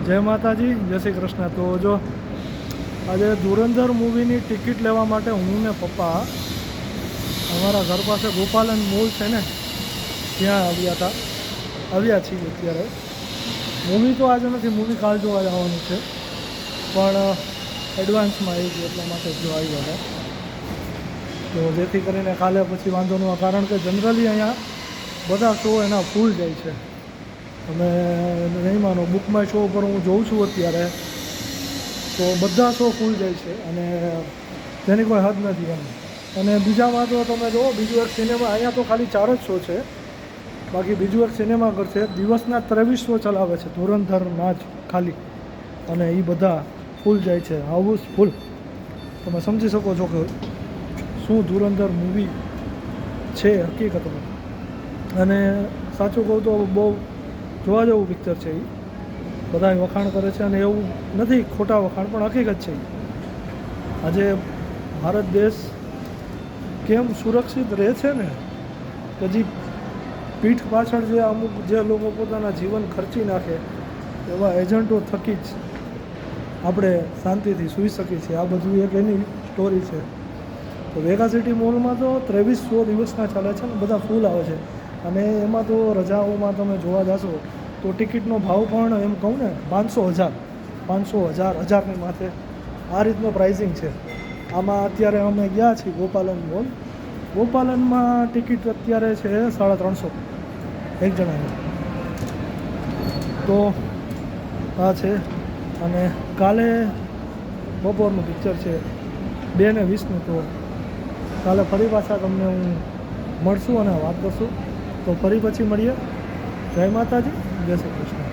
જય માતાજી, જય શ્રી કૃષ્ણ. તો જો આજે ધુરંધર મૂવીની ટિકિટ લેવા માટે હું ને પપ્પા અમારા ઘર પાસે ગોપાલન મોલ છે ને ત્યાં આવ્યા છીએ. અત્યારે મૂવી તો આજે નથી, મૂવી કાલ જોવા જવાનું છે, પણ એડવાન્સમાં આવી ગયું એટલા માટે જો આવી ગયા. તો જેથી કરીને કાલે પછી વાંધો ન, કારણ કે જનરલી અહીંયા બધા શો એના ફૂલ જાય છે. તમે નહીં માનો, બુક માય શો ઉપર હું જોઉં છું અત્યારે તો બધા શો ફૂલ જાય છે અને તેની કોઈ હદ નથી એમ. અને બીજામાં તો તમે જુઓ, બીજું એક સિનેમા, અહીંયા તો ખાલી 4 જ શો છે, બાકી બીજું એક સિનેમાઘર છે, દિવસના 23 શો ચલાવે છે ધુરંધરના જ ખાલી, અને એ બધા ફૂલ જાય છે, હાઉસફુલ. તમે સમજી શકો છો કે શું ધુરંધર મૂવી છે હકીકતમાં. અને સાચું કહું તો બહુ જોવા જેવું પિક્ચર છે. એ બધા વખાણ કરે છે અને એવું નથી, ખોટા વખાણ, પણ હકીકત છે. આજે ભારત દેશ કેમ સુરક્ષિત રહે છે ને, કે જે પીઠ પાછળ જે અમુક જે લોકો પોતાના જીવન ખર્ચી નાખે એવા એજન્ટો થકી જ આપણે શાંતિથી સૂઈ શકીએ છીએ. આ બધું એક એની સ્ટોરી છે. તો વેગા સિટી મોલમાં તો 23 શો દિવસના ચાલે છે ને બધા ફૂલ આવે છે. અને એમાં તો રજાઓમાં તમે જોવા જશો તો ટિકિટનો ભાવ પણ એમ કહું ને 500,000ની માથે આ રીતનો પ્રાઇઝિંગ છે. આમાં અત્યારે અમે ગયા છીએ ગોપાલન મોલ. ગોપાલનમાં ટિકિટ અત્યારે છે 350 એક જણાની. તો આ છે. અને કાલે બપોરનું પિક્ચર છે 2:20. તો કાલે ફરી પાછા તમને હું મળશું અને વાત કરશું. તો ફરી પછી મળીએ. જય માતાજી, જય શ્રી કૃષ્ણ.